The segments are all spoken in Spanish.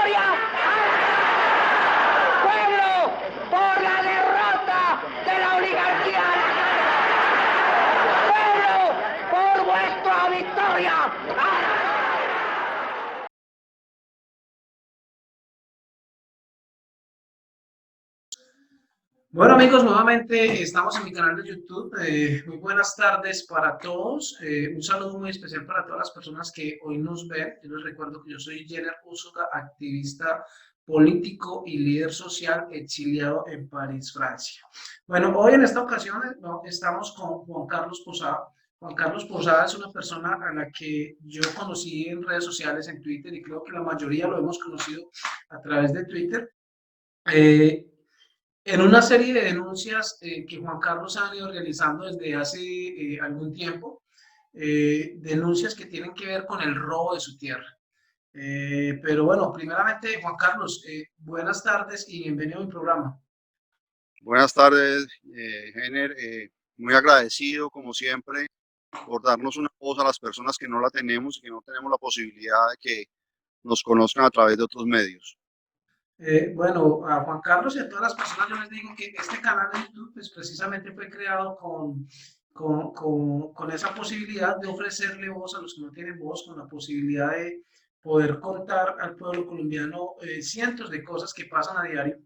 victoria al pueblo por la derrota de la oligarquía. Pueblo por vuestra victoria. Bueno amigos, nuevamente estamos en mi canal de YouTube. Muy buenas tardes para todos. Un saludo muy especial para todas las personas que hoy nos ven. Yo les recuerdo que yo soy Jenner Úsuga, activista político y líder social exiliado en París, Francia. Bueno, hoy en esta ocasión estamos con Juan Carlos Posada. Juan Carlos Posada es una persona a la que yo conocí en redes sociales, en Twitter, y creo que la mayoría lo hemos conocido a través de Twitter. Eh, en una serie de denuncias que Juan Carlos ha ido realizando desde hace algún tiempo, denuncias que tienen que ver con el robo de su tierra. Pero bueno, primeramente, Juan Carlos, buenas tardes y bienvenido a mi programa. Buenas tardes, Jenner. Muy agradecido, como siempre, por darnos una voz a las personas que no la tenemos y que no tenemos la posibilidad de que nos conozcan a través de otros medios. Bueno, a Juan Carlos y a todas las personas yo les digo que este canal de YouTube pues, precisamente fue creado con esa posibilidad de ofrecerle voz a los que no tienen voz, con la posibilidad de poder contar al pueblo colombiano cientos de cosas que pasan a diario,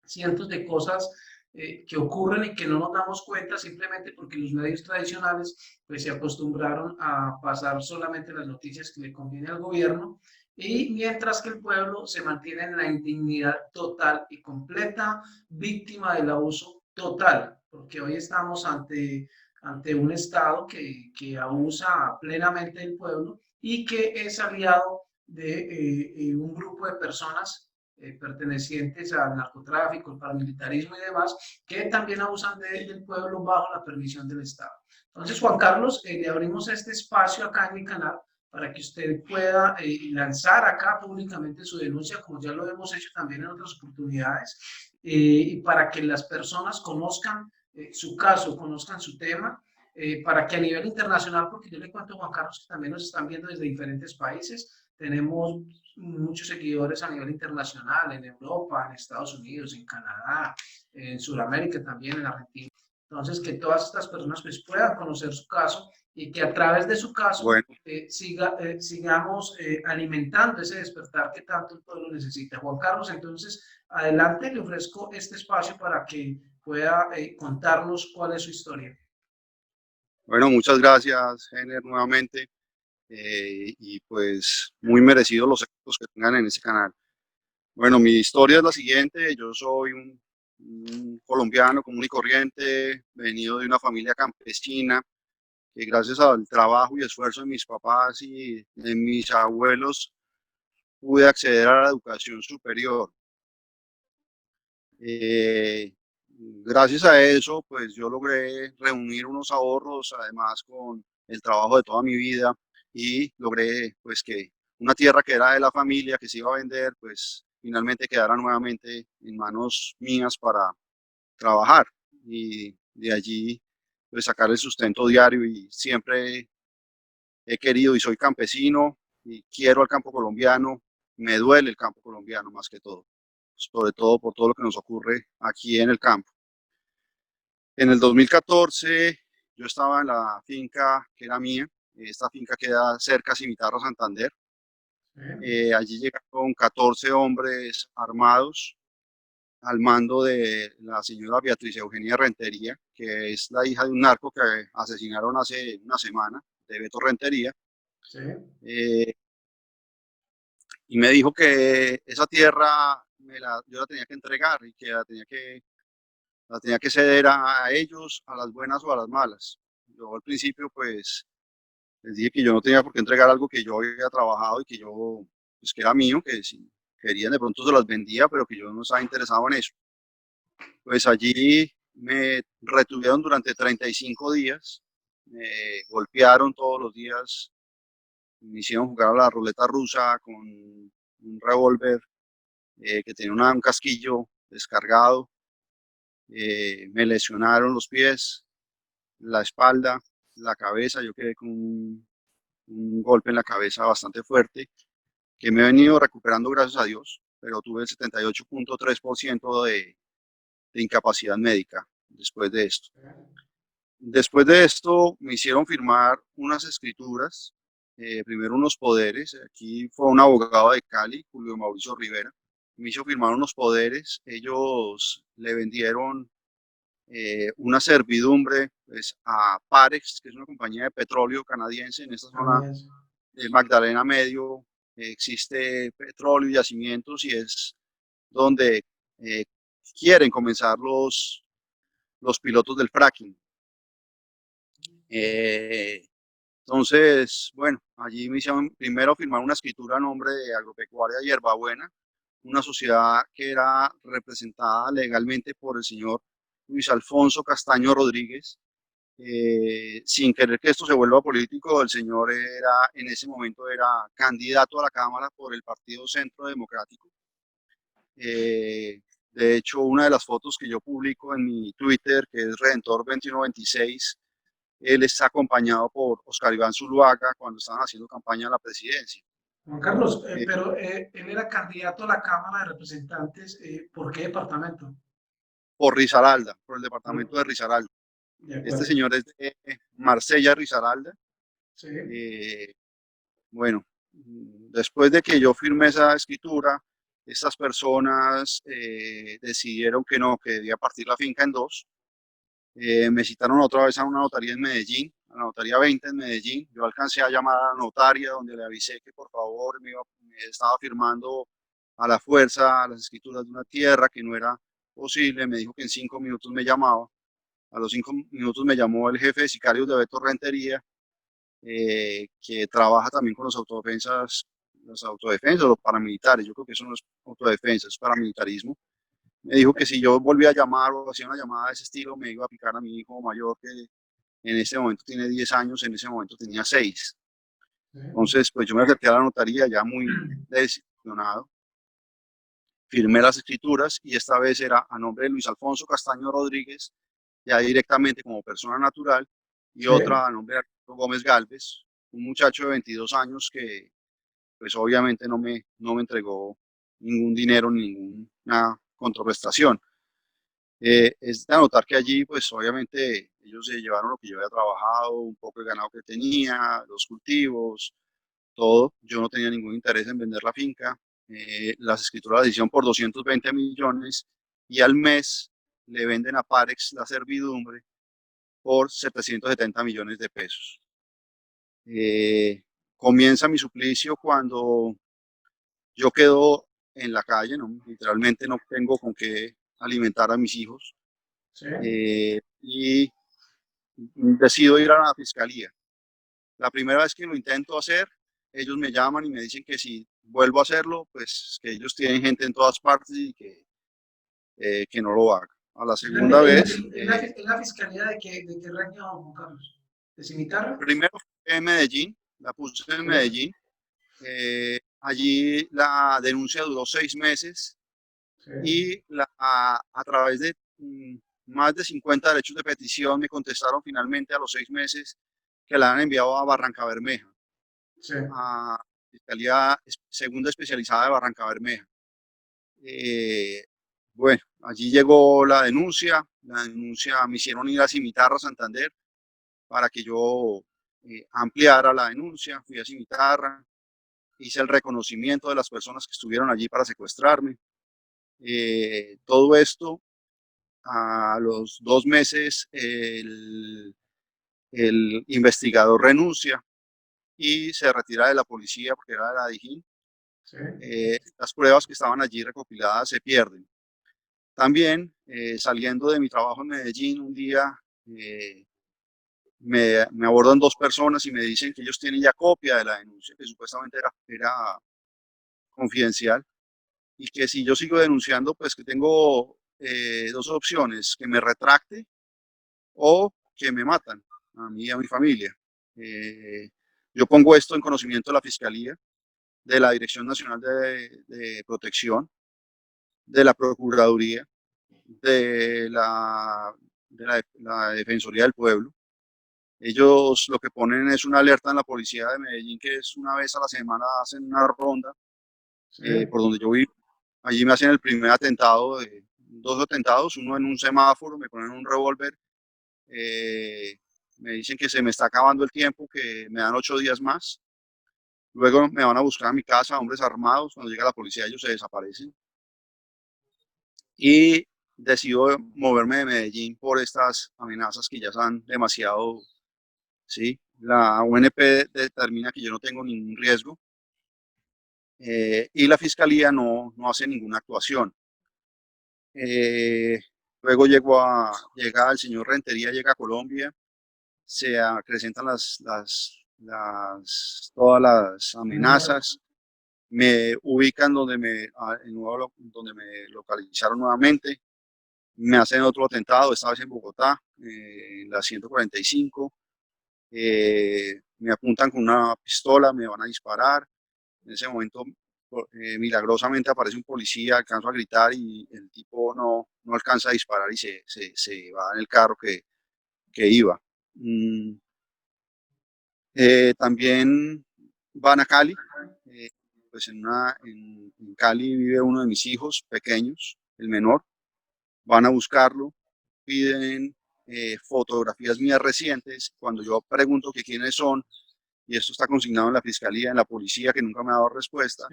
cientos de cosas que ocurren y que no nos damos cuenta simplemente porque los medios tradicionales pues se acostumbraron a pasar solamente las noticias que le conviene al gobierno, y mientras que el pueblo se mantiene en la indignidad total y completa, víctima del abuso total, porque hoy estamos ante un Estado que abusa plenamente del pueblo y que es aliado de un grupo de personas pertenecientes al narcotráfico, al paramilitarismo y demás, que también abusan del pueblo bajo la permisión del Estado. Entonces, Juan Carlos, le abrimos este espacio acá en mi canal para que usted pueda lanzar acá públicamente su denuncia, como ya lo hemos hecho también en otras oportunidades, y para que las personas conozcan su caso, conozcan su tema, para que a nivel internacional, porque yo le cuento, Juan Carlos, que también nos están viendo desde diferentes países, tenemos muchos seguidores a nivel internacional, en Europa, en Estados Unidos, en Canadá, en Sudamérica también, en Argentina. Entonces, que todas estas personas pues, puedan conocer su caso y que a través de su caso Bueno, sigamos alimentando ese despertar que tanto el pueblo necesita. Juan Carlos, entonces, adelante, le ofrezco este espacio para que pueda contarnos cuál es su historia. bueno, muchas gracias, Jenner, nuevamente. Y pues muy merecidos los éxitos que tengan en ese canal. Bueno, mi historia es la siguiente. Yo soy un colombiano común y corriente, venido de una familia campesina, que gracias al trabajo y esfuerzo de mis papás y de mis abuelos pude acceder a la educación superior. Gracias a eso, pues yo logré reunir unos ahorros, además con el trabajo de toda mi vida, y logré pues que una tierra que era de la familia, que se iba a vender, pues finalmente quedara nuevamente en manos mías para trabajar, y de allí pues sacar el sustento diario. Y siempre he querido y soy campesino y quiero al campo colombiano, me duele el campo colombiano más que todo, sobre todo por todo lo que nos ocurre aquí en el campo. En el 2014 yo estaba en la finca que era mía. Esta finca queda cerca a Cimitarra, Santander. Allí llegaron 14 hombres armados al mando de la señora Beatriz Eugenia Rentería, que es la hija de un narco que asesinaron hace una semana, de Beto Rentería. Sí. Y me dijo que esa tierra yo la tenía que entregar y que la tenía que ceder a ellos, a las buenas o a las malas. Yo al principio pues les dije que yo no tenía por qué entregar algo que yo había trabajado y que yo, pues que era mío, que si querían de pronto se las vendía, pero que yo no estaba interesado en eso. Pues allí me retuvieron durante 35 días, me golpearon todos los días, me hicieron jugar a la ruleta rusa con un revólver que tenía un casquillo descargado. Me lesionaron los pies, la espalda, la cabeza. Yo quedé con un golpe en la cabeza bastante fuerte. que me he venido recuperando gracias a Dios, pero tuve el 78.3% de incapacidad médica después de esto. Después de esto me hicieron firmar unas escrituras, primero unos poderes. Aquí fue un abogado de Cali, Julio Mauricio Rivera, me hizo firmar unos poderes. Ellos le vendieron una servidumbre pues, a Parex, que es una compañía de petróleo canadiense en esta zona del Magdalena Medio. Existe petróleo y yacimientos y es donde quieren comenzar los pilotos del fracking. Entonces, bueno, allí me hicieron primero firmar una escritura a nombre de Agropecuaria Hierbabuena, una sociedad que era representada legalmente por el señor Luis Alfonso Castaño Rodríguez. Sin querer que esto se vuelva político, el señor en ese momento era candidato a la Cámara por el Partido Centro Democrático. De hecho, una de las fotos que yo publico en mi Twitter, que es Redentor 2126, él está acompañado por Oscar Iván Zuluaga cuando estaban haciendo campaña a la presidencia. Juan Carlos, pero él era candidato a la Cámara de Representantes, ¿por qué departamento? Por Risaralda, por el departamento de Risaralda. Este señor es de Marsella, Risaralda. Sí. Bueno, después de que yo firmé esa escritura, estas personas decidieron que no, que debía partir la finca en dos. Me citaron otra vez a una notaría en Medellín, a la notaría 20 en Medellín. Yo alcancé a llamar a la notaria donde le avisé que por favor me estaba firmando a la fuerza las escrituras de una tierra que no era posible. Me dijo que en 5 minutos me llamaba. A los 5 minutos me llamó el jefe de sicarios de Beto Rentería, que trabaja también con los autodefensas, los paramilitares. Yo creo que eso no es autodefensa, es paramilitarismo. Me dijo que si yo volvía a llamar o hacía una llamada de ese estilo, me iba a picar a mi hijo mayor, que en este momento tiene 10 años, en ese momento tenía 6. Entonces, pues yo me acerqué a la notaría ya muy desilusionado, firmé las escrituras y esta vez era a nombre de Luis Alfonso Castaño Rodríguez, ya directamente como persona natural, y otra a nombre de Arturo Gómez Galvez, un muchacho de 22 años que pues obviamente no me entregó ningún dinero, ninguna contraprestación. Es de anotar que allí, pues obviamente ellos se llevaron lo que yo había trabajado, un poco de ganado que tenía, los cultivos, todo. Yo no tenía ningún interés en vender la finca. Las escrituras las hicieron por 220 millones y al mes le venden a Parex la servidumbre por 770 millones de pesos. Comienza mi suplicio cuando yo quedo en la calle, ¿no? Literalmente no tengo con qué alimentar a mis hijos. Sí. Y decido ir a la fiscalía. La primera vez que lo intento hacer, ellos me llaman y me dicen que si vuelvo a hacerlo, pues que ellos tienen gente en todas partes y que no lo haga. A la segunda vez... ¿En la fiscalía de qué región, Juan Carlos? ¿De Cimitarra? Primero fue en Medellín, la puse en Medellín. Allí la denuncia duró 6 meses. Sí. Y a través de más de 50 derechos de petición me contestaron finalmente a los 6 meses que la han enviado a Barranca Bermeja, sí, a la Fiscalía Segunda Especializada de Barranca Bermeja. Bueno, allí llegó la denuncia me hicieron ir a Cimitarra, Santander, para que yo ampliara la denuncia. Fui a Cimitarra, hice el reconocimiento de las personas que estuvieron allí para secuestrarme. Todo esto, a los 2 meses, el investigador renuncia y se retira de la policía porque era de la Dijín. Sí. Las pruebas que estaban allí recopiladas se pierden. También, saliendo de mi trabajo en Medellín, un día me abordan 2 personas y me dicen que ellos tienen ya copia de la denuncia, que supuestamente era confidencial, y que si yo sigo denunciando, pues que tengo 2 opciones, que me retracte o que me matan a mí y a mi familia. Yo pongo esto en conocimiento de la Fiscalía, de la Dirección Nacional de Protección, de la Procuraduría, de la Defensoría del Pueblo. Ellos lo que ponen es una alerta en la policía de Medellín, que es una vez a la semana hacen una ronda Sí. por donde yo vivo. Allí me hacen el primer atentado, dos atentados, uno en un semáforo, me ponen un revólver, me dicen que se me está acabando el tiempo, que me dan 8 días más. Luego me van a buscar a mi casa, hombres armados. Cuando llega la policía, ellos se desaparecen. Y decido moverme de Medellín por estas amenazas que ya son demasiado, ¿sí? La UNP determina que yo no tengo ningún riesgo, y la fiscalía no hace ninguna actuación. Eh, Luego llega el señor Rentería, llega a Colombia, se acrecentan todas las amenazas, me ubican donde me localizaron nuevamente, me hacen otro atentado, esta vez en Bogotá, en la 145, me apuntan con una pistola, me van a disparar. En ese momento, milagrosamente aparece un policía, alcanzo a gritar y el tipo no alcanza a disparar y se va en el carro que iba. También van a Cali, pues en Cali vive uno de mis hijos pequeños, el menor, van a buscarlo, piden fotografías mías recientes, cuando yo pregunto que quiénes son, y esto está consignado en la fiscalía, en la policía, que nunca me ha dado respuesta,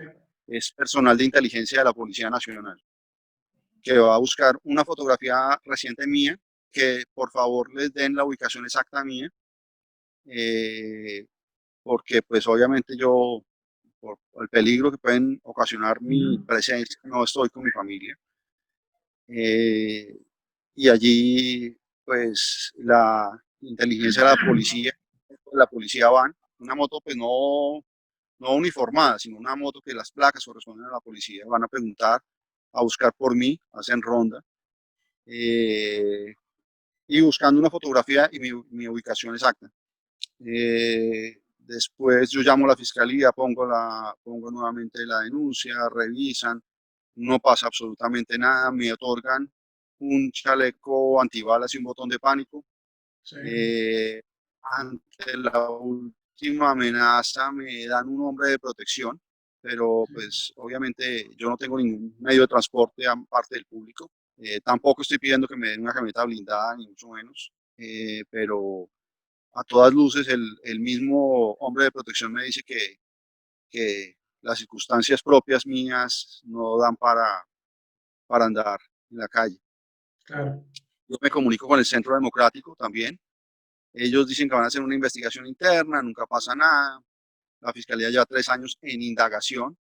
es personal de inteligencia de la Policía Nacional, que va a buscar una fotografía reciente mía, que por favor les den la ubicación exacta mía, porque pues obviamente yo, por el peligro que pueden ocasionar mi presencia, no estoy con mi familia. Y allí pues la inteligencia de la policía van, una moto pues no uniformada, sino una moto que las placas corresponden a la policía, van a preguntar, a buscar por mí, hacen ronda, y buscando una fotografía y mi ubicación exacta. Después yo llamo a la fiscalía, pongo nuevamente la denuncia, revisan, no pasa absolutamente nada, me otorgan un chaleco antibalas y un botón de pánico. Sí. Ante la última amenaza me dan un hombre de protección, pero pues obviamente yo no tengo ningún medio de transporte aparte del público. Tampoco estoy pidiendo que me den una camioneta blindada, ni mucho menos, pero a todas luces el mismo hombre de protección me dice que las circunstancias propias mías no dan para andar en la calle. Claro. Yo me comunico con el Centro Democrático también. Ellos dicen que van a hacer una investigación interna, nunca pasa nada. La fiscalía lleva 3 años en indagación.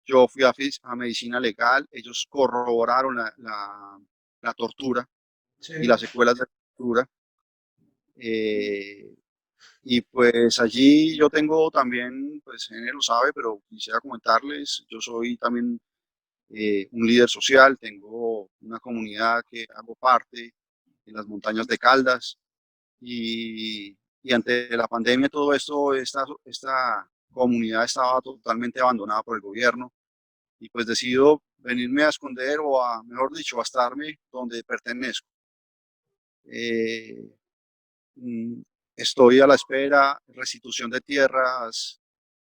Yo fui a medicina legal, ellos corroboraron la tortura Sí. y las secuelas de la tortura. Y pues allí yo tengo también, pues él lo sabe, pero quisiera comentarles, yo soy también un líder social, tengo una comunidad que hago parte en las montañas de Caldas, y ante la pandemia todo esto, esta comunidad estaba totalmente abandonada por el gobierno, y pues decido venirme a esconder mejor dicho, a estarme donde pertenezco. Eh, Mm, Estoy a la espera, restitución de tierras,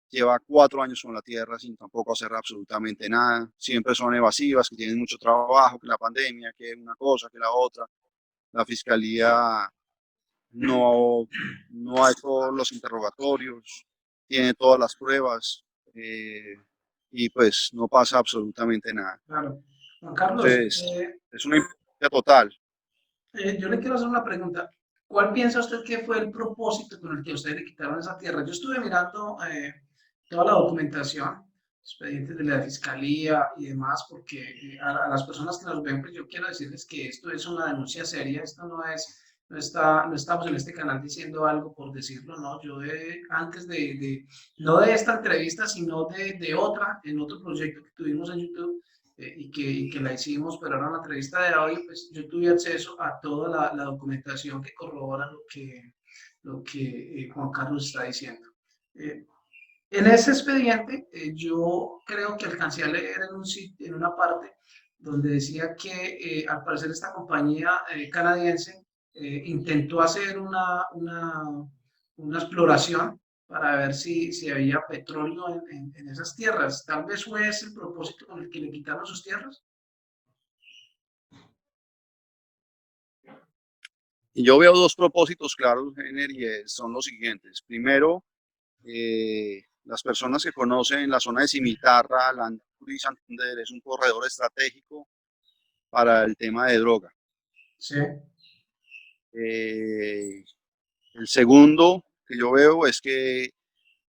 lleva 4 años con la tierra sin tampoco hacer absolutamente nada, siempre son evasivas, que tienen mucho trabajo, que la pandemia, que una cosa, que la otra. La fiscalía no ha hecho los interrogatorios, tiene todas las pruebas, y pues no pasa absolutamente nada. Claro. Juan Carlos, Entonces, es una impotencia total. yo le quiero hacer una pregunta. ¿Cuál piensa usted que fue el propósito con el que ustedes le quitaron esa tierra? Yo estuve mirando toda la documentación, expedientes de la fiscalía y demás, porque a las personas que nos ven, pues yo quiero decirles que esto es una denuncia seria, esto no estamos en este canal diciendo algo por decirlo, no. Yo antes no de esta entrevista, sino de otra, en otro proyecto que tuvimos en YouTube, y que la hicimos, pero ahora en la entrevista de hoy, pues yo tuve acceso a toda la documentación que corrobora lo que Juan Carlos está diciendo. Eh, en ese expediente, yo creo que alcancé a leer en una parte donde decía que al parecer esta compañía canadiense intentó hacer una exploración para ver si había petróleo en esas tierras. Tal vez fue ese el propósito con el que le quitaron sus tierras. Y yo veo dos propósitos claros, Henry, y son los siguientes. Primero, las personas que conocen la zona de Cimitarra, Landuri y Santander es un corredor estratégico para el tema de droga. Sí, Eh, el segundo que yo veo es que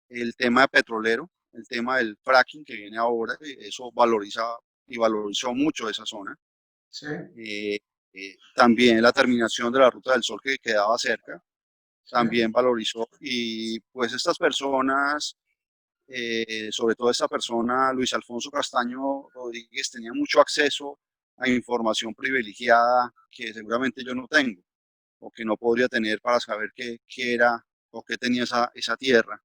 el tema petrolero, el tema del fracking que viene ahora, eso valoriza y valorizó mucho esa zona. sí, También la terminación de la Ruta del Sol que quedaba cerca, sí, también valorizó. Y pues estas personas, sobre todo esta persona, Luis Alfonso Castaño Rodríguez, tenía mucho acceso a información privilegiada que seguramente yo no tengo o que no podría tener para saber qué era o qué tenía esa tierra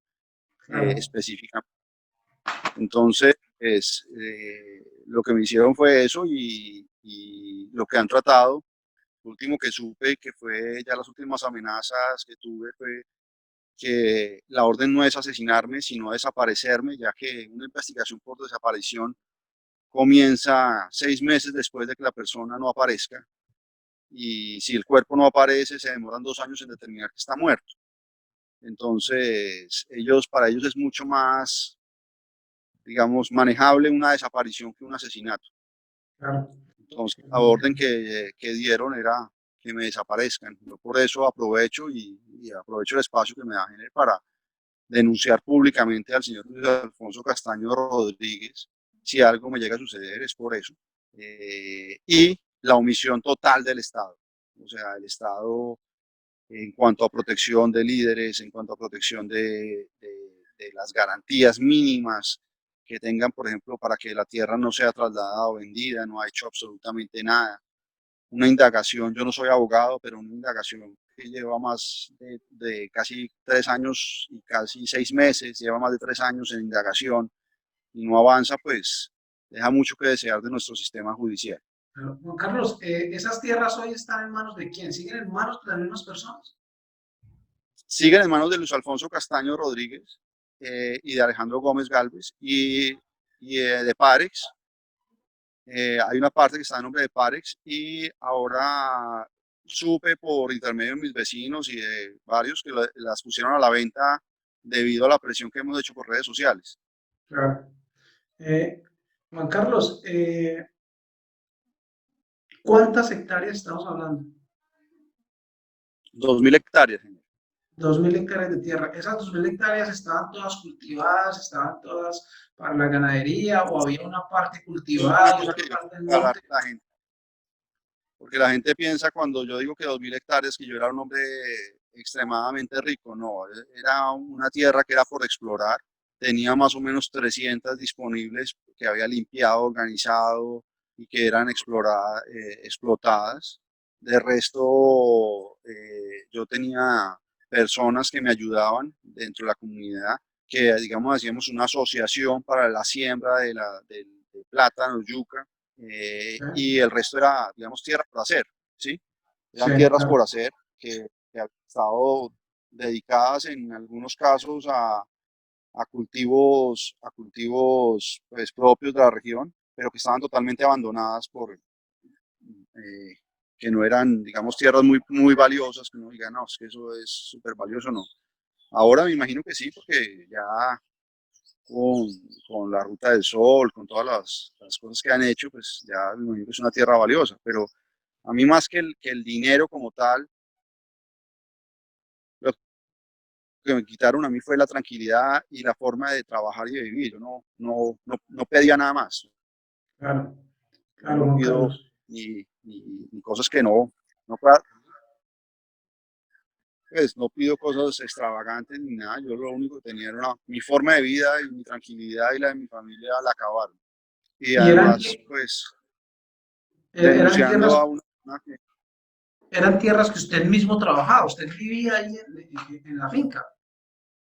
claro, específicamente. Entonces, lo que me hicieron fue eso y lo que han tratado. Lo último que supe, que fue ya las últimas amenazas que tuve, fue que la orden no es asesinarme, sino desaparecerme, ya que una investigación por desaparición comienza 6 meses después de que la persona no aparezca. Y si el cuerpo no aparece, se demoran 2 años en determinar que está muerto. Entonces, para ellos es mucho más, digamos, manejable una desaparición que un asesinato. claro. Entonces, la orden que dieron era que me desaparezcan. Yo por eso aprovecho y aprovecho el espacio que me da Gener para denunciar públicamente al señor Luis Alfonso Castaño Rodríguez. Si algo me llega a suceder es por eso. Y la omisión total del Estado. O sea, el Estado en cuanto a protección de líderes, en cuanto a protección de las garantías mínimas que tengan, por ejemplo, para que la tierra no sea trasladada o vendida, no ha hecho absolutamente nada. Una indagación, yo no soy abogado, pero una indagación que lleva más de casi 3 años y casi 6 meses, lleva más de 3 años en indagación y no avanza, pues deja mucho que desear de nuestro sistema judicial. Pero, Juan Carlos, ¿esas tierras hoy están en manos de quién? ¿Siguen en manos de las mismas personas? Siguen en manos de Luis Alfonso Castaño Rodríguez y de Alejandro Gómez Galvez y de Parex. Hay una parte que está en nombre de Parex y ahora supe por intermedio de mis vecinos y de varios que las pusieron a la venta debido a la presión que hemos hecho por redes sociales. Claro. Eh, Juan Carlos, ¿cuántas hectáreas estamos hablando? 2.000 hectáreas, señor. 2.000 hectáreas de tierra. ¿Esas 2.000 hectáreas estaban todas cultivadas, estaban todas para la ganadería o había una parte Una cultivada y cosa otra que yo parte quiero en aclarar monte? a la gente, porque la gente piensa cuando yo digo que 2.000 hectáreas que yo era un hombre extremadamente rico. No, era una tierra que era por explorar. Tenía más o menos 300 disponibles que había limpiado, organizado y que eran explotadas. De resto, yo tenía personas que me ayudaban dentro de la comunidad, que digamos hacíamos una asociación para la siembra de plátano, yuca, y el resto era, digamos, tierra por hacer, ¿sí? Sí, Eran tierras por claro. hacer que habían estado dedicadas en algunos casos a cultivos pues, propios de la región, pero que estaban totalmente abandonadas que no eran, digamos, tierras muy, muy valiosas, que uno diga, no, es que eso es súper valioso, no. Ahora me imagino que sí, porque ya con, con la Ruta del Sol, con todas las cosas que han hecho, pues ya me imagino que es una tierra valiosa, pero a mí más que el dinero como tal, lo que me quitaron a mí fue la tranquilidad y la forma de trabajar y de vivir. Yo no pedía nada más. Claro, Yo claro, no Juan pido Carlos. ni cosas que no, pueda- pues, no pido cosas extravagantes ni nada. Yo lo único que tenía era mi forma de vida y mi tranquilidad y la de mi familia la acabaron. Y ¿Y eran, además, pues, eran denunciando tierras, a una que eran tierras que usted mismo trabajaba? ¿Usted vivía ahí en la finca?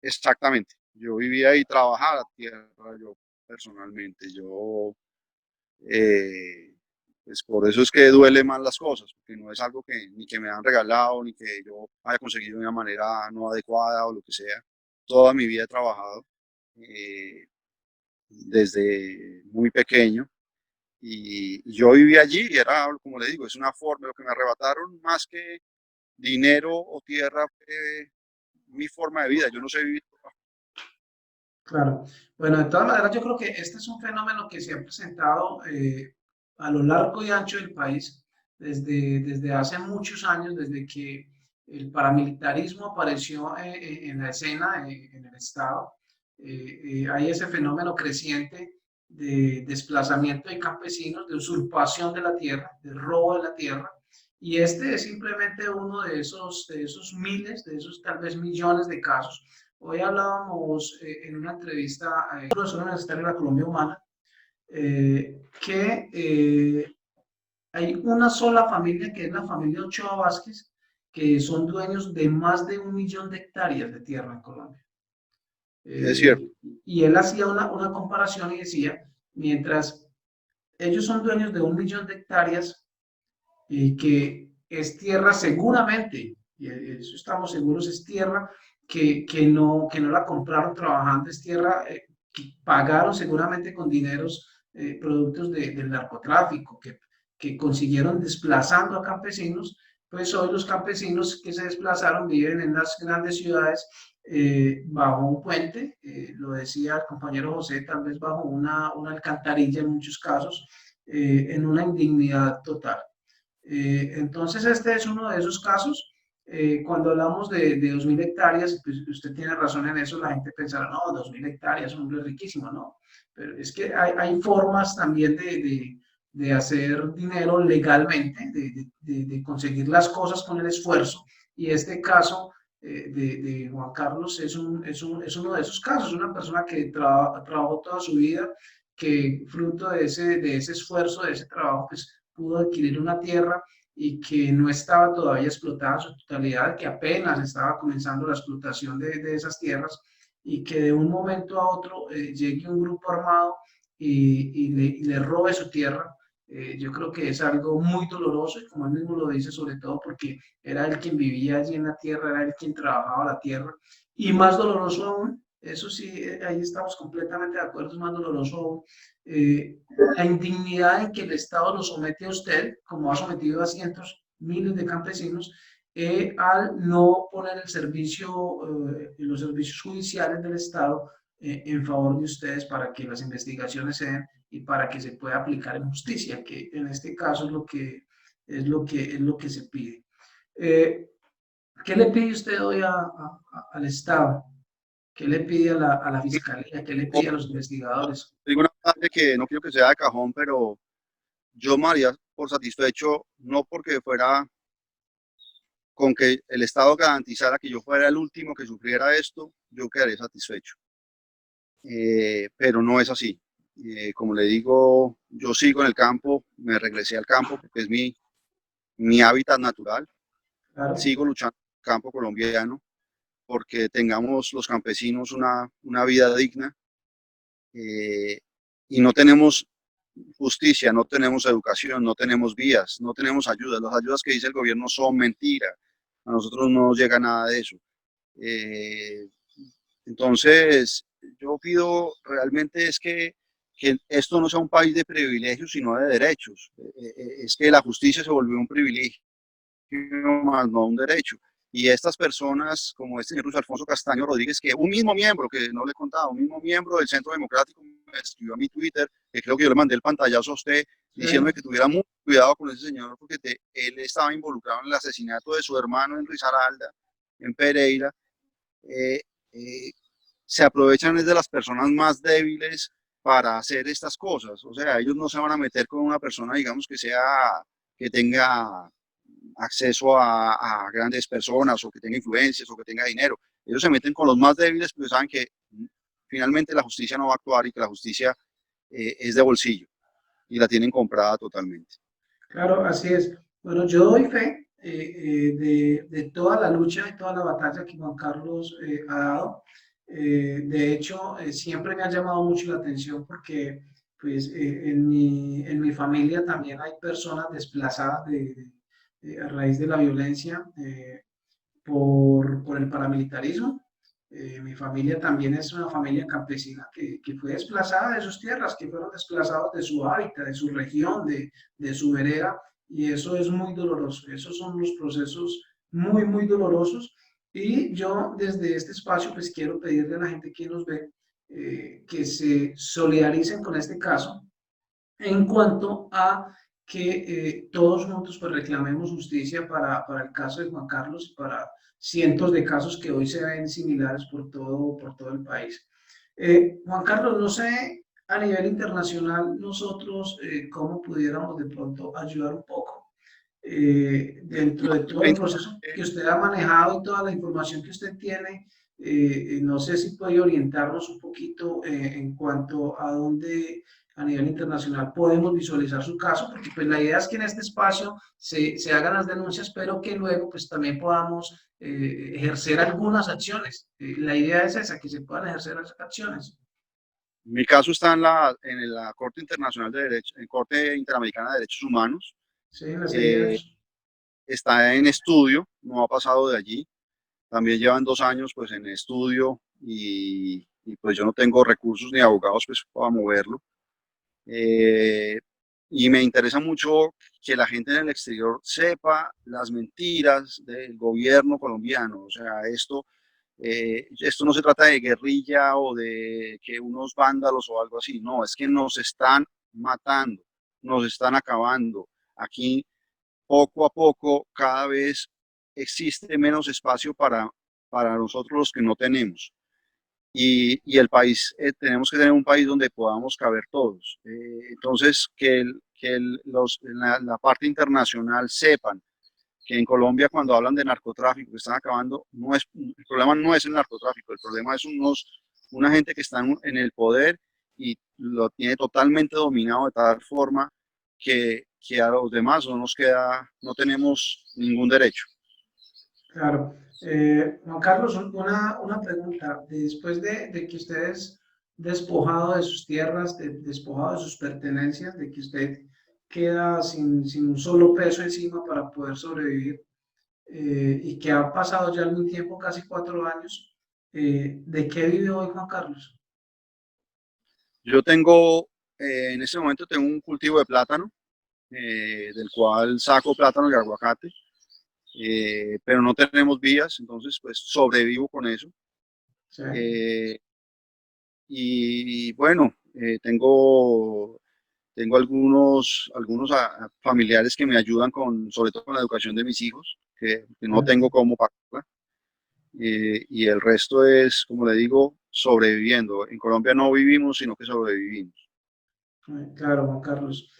exactamente. Yo vivía y trabajaba la tierra, yo personalmente. Eh, pues por eso es que duele más las cosas, porque no es algo que ni que me han regalado, ni que yo haya conseguido de una manera no adecuada o lo que sea. toda mi vida he trabajado desde muy pequeño y yo viví allí y era, como le digo, es una forma, lo que me arrebataron más que dinero o tierra, mi forma de vida. Yo no sé vivir. Claro. Bueno, de todas maneras, yo creo que este es un fenómeno que se ha presentado a lo largo y ancho del país desde hace muchos años, desde que el paramilitarismo apareció en la escena, en el Estado. Hay ese fenómeno creciente de desplazamiento de campesinos, de usurpación de la tierra, de robo de la tierra. Y este es simplemente uno de esos miles, de esos tal vez millones de casos. Hoy hablábamos en una entrevista a un profesor universitario de la Colombia Humana que hay una sola familia, que es la familia Ochoa Vázquez, que son dueños de más de 1 millón de hectáreas de tierra en Colombia. Es cierto, Y él hacía una comparación y decía, mientras ellos son dueños de 1 millón de hectáreas, que es tierra seguramente, y eso estamos seguros, es tierra que no la compraron trabajando, es tierra que pagaron seguramente con dineros, productos del narcotráfico, que consiguieron desplazando a campesinos. Pues hoy los campesinos que se desplazaron viven en las grandes ciudades bajo un puente, lo decía el compañero José, tal vez bajo una alcantarilla en muchos casos, en una indignidad total. Entonces, este es uno de esos casos. Cuando hablamos de 2.000 hectáreas, pues usted tiene razón en eso, la gente pensará, no, 2.000 hectáreas, un hombre riquísimo, ¿no? Pero es que hay formas también de hacer dinero legalmente, de conseguir las cosas con el esfuerzo, y este caso de Juan Carlos es uno de esos casos, una persona que trabajó toda su vida, que fruto de ese esfuerzo, de ese trabajo, pues pudo adquirir una tierra y que no estaba todavía explotada en su totalidad, que apenas estaba comenzando la explotación de esas tierras y que de un momento a otro llegue un grupo armado y le robe su tierra. Yo creo que es algo muy doloroso y como él mismo lo dice, sobre todo porque era él quien vivía allí en la tierra, era él quien trabajaba la tierra. Y más doloroso aún, eso sí, ahí estamos completamente de acuerdo, es más doloroso aún, eh, la indignidad en que el Estado lo somete a usted, como ha sometido a cientos, miles de campesinos, al no poner el servicio, los servicios judiciales del Estado en favor de ustedes para que las investigaciones se den y para que se pueda aplicar en justicia, que en este caso es lo que se pide. ¿Qué le pide usted hoy al Estado? ¿Qué le pide a la Fiscalía? ¿Qué le pide a los investigadores? digo una frase que no quiero que sea de cajón, pero yo me haría por satisfecho, no porque fuera con que el Estado garantizara que yo fuera el último que sufriera esto, yo quedaría satisfecho. Pero no es así. Como le digo, yo sigo en el campo, me regresé al campo porque es mi hábitat natural, Claro. sigo luchando en el campo colombiano porque tengamos los campesinos una vida digna eh, y no tenemos justicia, no tenemos educación, no tenemos vías, no tenemos ayudas. Las ayudas que dice el gobierno son mentiras. A nosotros no nos llega nada de eso. Eh, entonces, yo pido realmente es que esto no sea un país de privilegios, sino de derechos. Es que la justicia se volvió un privilegio más no un derecho. Y estas personas, como este señor Luis Alfonso Castaño Rodríguez, que un mismo miembro, que no le he contado, un mismo miembro del Centro Democrático me escribió a mi Twitter, que creo que yo le mandé el pantallazo a usted, diciéndome que tuviera mucho cuidado con ese señor, porque él estaba involucrado en el asesinato de su hermano en Risaralda, en Pereira. Eh, eh, Se aprovechan de las personas más débiles para hacer estas cosas. O sea, ellos no se van a meter con una persona, digamos, que tenga acceso a grandes personas o que tenga influencias o que tenga dinero. Ellos se meten con los más débiles porque saben que finalmente la justicia no va a actuar y que la justicia es de bolsillo y la tienen comprada totalmente. Claro, así es. Bueno, yo doy fe de toda la lucha y toda la batalla que Juan Carlos ha dado. De hecho, siempre me ha llamado mucho la atención porque pues, en mi familia también hay personas desplazadas a raíz de la violencia por el paramilitarismo. Mi familia también es una familia campesina que fue desplazada de sus tierras, que fueron desplazados de su hábitat, de su región, de su vereda, y eso es muy doloroso. Esos son los procesos muy, muy dolorosos. Y yo desde este espacio pues quiero pedirle a la gente que nos ve que se solidaricen con este caso en cuanto a que todos juntos pues reclamemos justicia para el caso de Juan Carlos y para cientos de casos que hoy se ven similares por todo el país. Juan Carlos, no sé a nivel internacional nosotros cómo pudiéramos de pronto ayudar un poco dentro de todo el proceso que usted ha manejado y toda la información que usted tiene. No sé si puede orientarnos un poquito en cuanto a dónde a nivel internacional podemos visualizar su caso, porque pues la idea es que en este espacio se hagan las denuncias, pero que luego pues también podamos ejercer algunas acciones. La idea es esa, que se puedan ejercer las acciones. Mi caso está en la Corte Internacional de Derechos, en Corte Interamericana de Derechos Humanos. Sí, la Eh, CIDH. Está en estudio, no ha pasado de allí. También llevan 2 años pues en estudio y pues yo no tengo recursos ni abogados pues para moverlo. Eh, y me interesa mucho que la gente en el exterior sepa las mentiras del gobierno colombiano. O sea, esto no se trata de guerrilla o de que unos vándalos o algo así. No, es que nos están matando, nos están acabando. Aquí poco a poco cada vez existe menos espacio para nosotros los que no tenemos. Y el país, tenemos que tener un país donde podamos caber todos. Entonces, la parte internacional sepan que en Colombia cuando hablan de narcotráfico, que están acabando, el problema no es el narcotráfico, el problema es una gente que está en el poder y lo tiene totalmente dominado de tal forma que a los demás no tenemos ningún derecho. Claro. Juan Carlos, una pregunta. Después de que usted es despojado de sus tierras, despojado de sus pertenencias, de que usted queda sin un solo peso encima para poder sobrevivir, y que ha pasado ya algún tiempo, casi 4 años, ¿de qué vive hoy Juan Carlos? Yo tengo, en este momento tengo un cultivo de plátano, del cual saco plátano y aguacate, pero no tenemos vías, entonces pues sobrevivo con eso. Sí. Y bueno, tengo algunos familiares que me ayudan sobre todo con la educación de mis hijos, que no tengo cómo pagarla. Y el resto es, como le digo, sobreviviendo. En Colombia no vivimos, sino que sobrevivimos. Claro, Juan Carlos.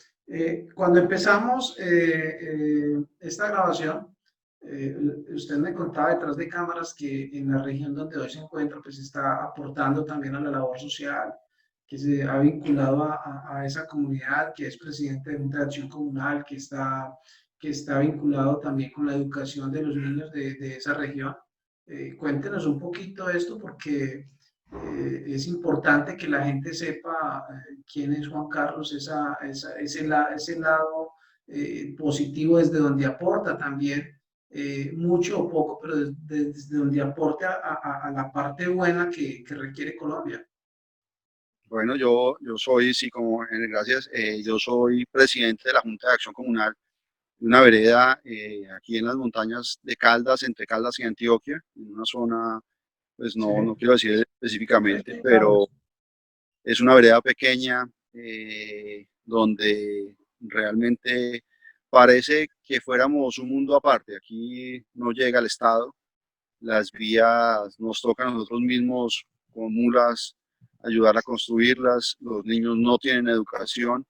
Cuando empezamos esta grabación, usted me contaba detrás de cámaras que en la región donde hoy se encuentra, pues está aportando también a la labor social, que se ha vinculado a esa comunidad, que es presidente de Junta de Acción Comunal, que está vinculado también con la educación de los niños de esa región. Cuéntenos un poquito esto porque es importante que la gente sepa quién es Juan Carlos, ese lado positivo desde donde aporta también, mucho o poco, pero desde donde aporta a la parte buena que requiere Colombia. Bueno, yo soy, sí, gracias, yo soy presidente de la Junta de Acción Comunal de una vereda aquí en las montañas de Caldas, entre Caldas y Antioquia, en una zona, pues Sí, no quiero decir específicamente, pero Carlos. es una vereda pequeña donde realmente parece que fuéramos un mundo aparte. Aquí no llega el Estado, las vías nos tocan a nosotros mismos con mulas ayudar a construirlas, los niños no tienen educación,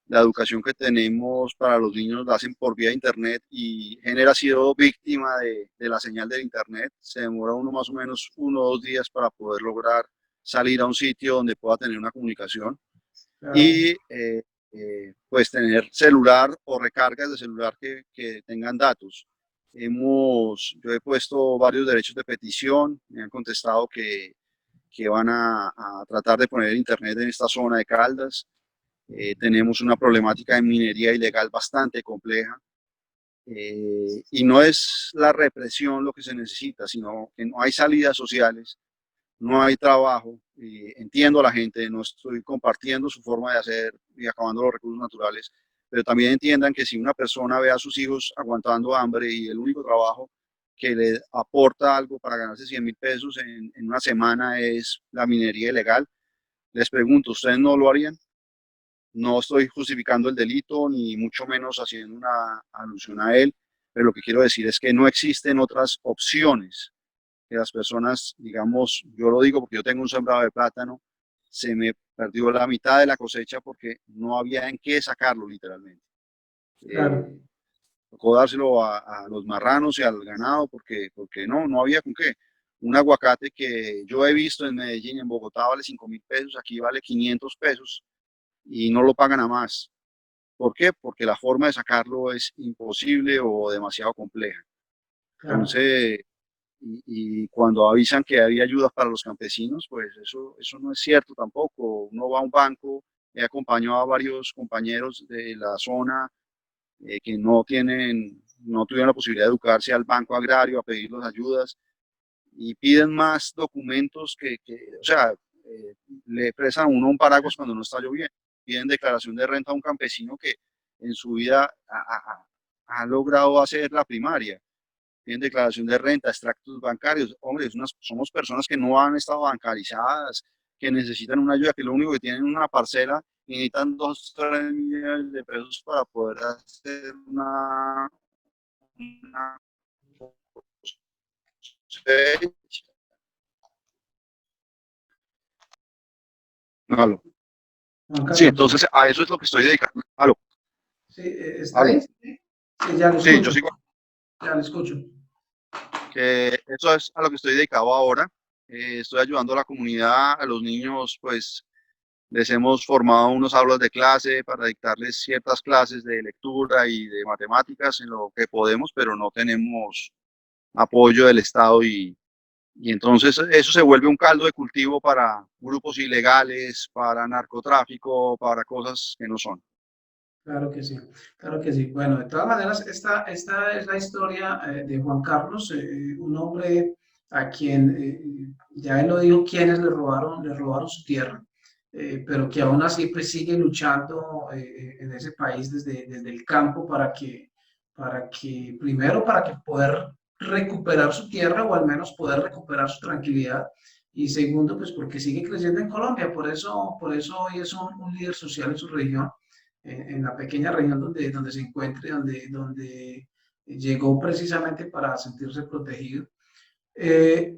la educación que tenemos para los niños la hacen por vía de internet y Gener ha sido víctima de la señal del internet, se demora uno más o menos 1 o 2 días para poder lograr salir a un sitio donde pueda tener una comunicación Claro. y pues tener celular o recargas de celular que tengan datos. Yo he puesto varios derechos de petición, me han contestado que van a tratar de poner internet en esta zona de Caldas. Tenemos una problemática de minería ilegal bastante compleja y no es la represión lo que se necesita, sino que no hay salidas sociales no hay trabajo, y entiendo a la gente, no estoy compartiendo su forma de hacer y acabando los recursos naturales, pero también entiendan que si una persona ve a sus hijos aguantando hambre y el único trabajo que le aporta algo para ganarse 100.000 pesos en una semana es la minería ilegal, les pregunto, ¿ustedes no lo harían? No estoy justificando el delito, ni mucho menos haciendo una alusión a él, pero lo que quiero decir es que no existen otras opciones que las personas, digamos, yo lo digo porque yo tengo un sembrado de plátano, se me perdió la mitad de la cosecha porque no había en qué sacarlo literalmente. Claro, Tocó dárselo a los marranos y al ganado porque no había con qué. Un aguacate que yo he visto en Medellín, en Bogotá vale 5.000 pesos, aquí vale 500 pesos y no lo pagan a más. ¿Por qué? Porque la forma de sacarlo es imposible o demasiado compleja. claro, Entonces, y cuando avisan que había ayudas para los campesinos, pues eso no es cierto tampoco. Uno va a un banco, he acompañado a varios compañeros de la zona que no tuvieron la posibilidad de educarse al banco agrario a pedir las ayudas y piden más documentos o sea, le prestan a uno un paraguas cuando no está lloviendo. Piden declaración de renta a un campesino que en su vida ha logrado hacer la primaria. Piden declaración de renta, extractos bancarios. Hombre, somos personas que no han estado bancarizadas, que necesitan una ayuda, que lo único que tienen es una parcela y necesitan 2, 3 millones de pesos para poder hacer una cosecha. Aló. Juan Sí, Carlos. entonces a eso es lo que estoy dedicando. Aló, Sí, ¿está aló. ahí? Sí, sí, ya lo Sí, yo escucho, sigo. ya lo escucho. Que eso es a lo que estoy dedicado ahora. Estoy ayudando a la comunidad, a los niños, pues les hemos formado unos aulas de clase para dictarles ciertas clases de lectura y de matemáticas en lo que podemos, pero no tenemos apoyo del Estado y entonces eso se vuelve un caldo de cultivo para grupos ilegales, para narcotráfico, para cosas que no son. Claro que sí, claro que sí. Bueno, de todas maneras, esta es la historia de Juan Carlos, un hombre a quien, ya él lo dijo, quienes le robaron su tierra, pero que aún así pues sigue luchando en ese país desde el campo primero, para que poder recuperar su tierra o al menos poder recuperar su tranquilidad. Y segundo, pues porque sigue creciendo en Colombia, por eso hoy es un líder social en su región, en la pequeña región donde se encuentre, donde llegó precisamente para sentirse protegido. Eh,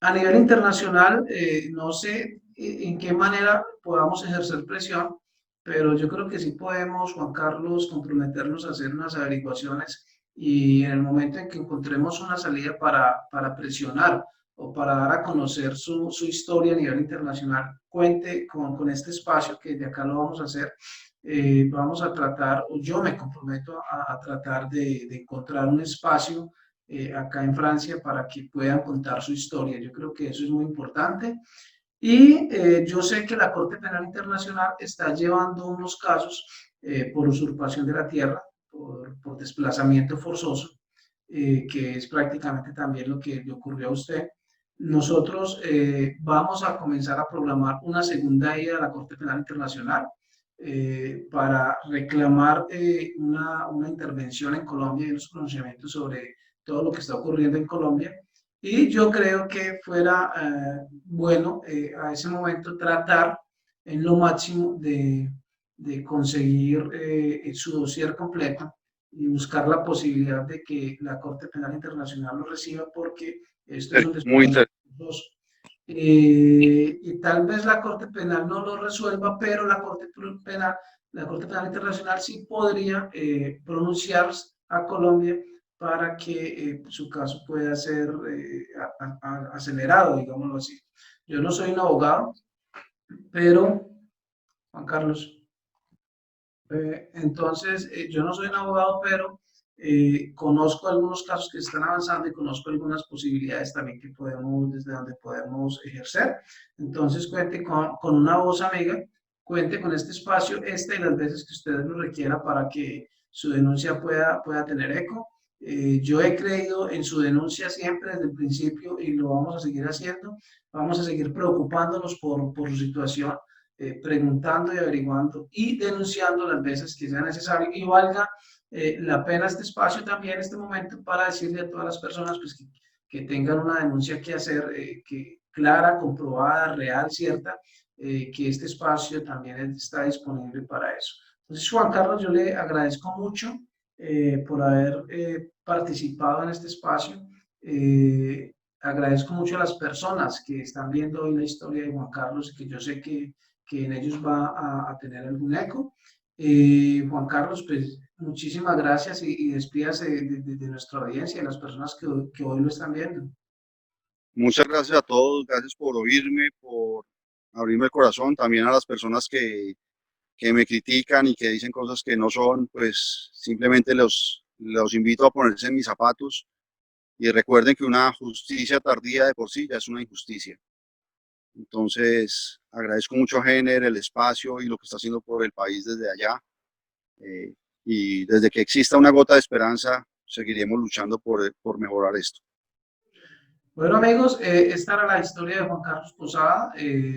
a nivel internacional, no sé en qué manera podamos ejercer presión, pero yo creo que sí podemos, Juan Carlos, comprometernos a hacer unas averiguaciones y en el momento en que encontremos una salida para presionar o para dar a conocer su historia a nivel internacional, cuente con este espacio que de acá lo vamos a hacer. Vamos a tratar, o yo me comprometo a tratar de encontrar un espacio acá en Francia para que puedan contar su historia. Yo creo que eso es muy importante. Y yo sé que la Corte Penal Internacional está llevando unos casos por usurpación de la tierra, por desplazamiento forzoso, que es prácticamente también lo que le ocurrió a usted. Nosotros vamos a comenzar a programar una segunda ida a la Corte Penal Internacional para reclamar una intervención en Colombia y unos pronunciamientos sobre todo lo que está ocurriendo en Colombia. Y yo creo que fuera bueno a ese momento tratar en lo máximo de conseguir su dossier completo y buscar la posibilidad de que la Corte Penal Internacional lo reciba porque esto es un Muy desplazamiento interesante. forzoso. Y tal vez la Corte Penal no lo resuelva, pero la Corte Penal Internacional sí podría pronunciar a Colombia para que su caso pueda ser acelerado, digámoslo así. Yo no soy un abogado, pero, Juan Carlos, entonces, yo no soy un abogado, pero conozco algunos casos que están avanzando y conozco algunas posibilidades también que podemos, desde donde podemos ejercer. Entonces, cuente con una voz amiga, cuente con este espacio, esta y las veces que usted lo requiera para que su denuncia pueda tener eco. Yo he creído en su denuncia siempre desde el principio y lo vamos a seguir haciendo. Vamos a seguir preocupándonos por su situación, preguntando y averiguando y denunciando las veces que sea necesario y valga la pena este espacio también, este momento, para decirle a todas las personas pues, que tengan una denuncia que hacer, que clara, comprobada, real, cierta, que este espacio también está disponible para eso. Entonces, Juan Carlos, yo le agradezco mucho por haber participado en este espacio. Agradezco mucho a las personas que están viendo hoy la historia de Juan Carlos, que yo sé que en ellos va a tener algún eco. Juan Carlos, pues muchísimas gracias y despídase de nuestra audiencia, de las personas que hoy lo están viendo. Muchas gracias a todos, gracias por oírme, por abrirme el corazón, también a las personas que me critican y que dicen cosas que no son, pues simplemente los invito a ponerse en mis zapatos y recuerden que una justicia tardía de por sí ya es una injusticia. Entonces, agradezco mucho a Jenner el espacio y lo que está haciendo por el país desde allá. Y desde que exista una gota de esperanza, seguiremos luchando por mejorar esto. Bueno amigos, esta era la historia de Juan Carlos Posada.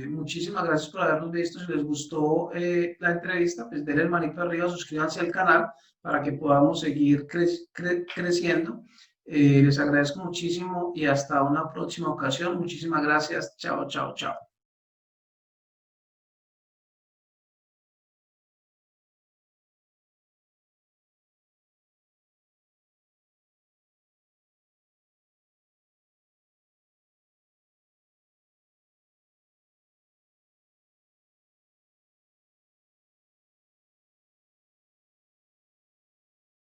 Muchísimas gracias por habernos visto. Si les gustó la entrevista, pues denle el manito arriba, suscríbanse al canal para que podamos seguir creciendo. Les agradezco muchísimo y hasta una próxima ocasión. Muchísimas gracias. Chao, chao, chao.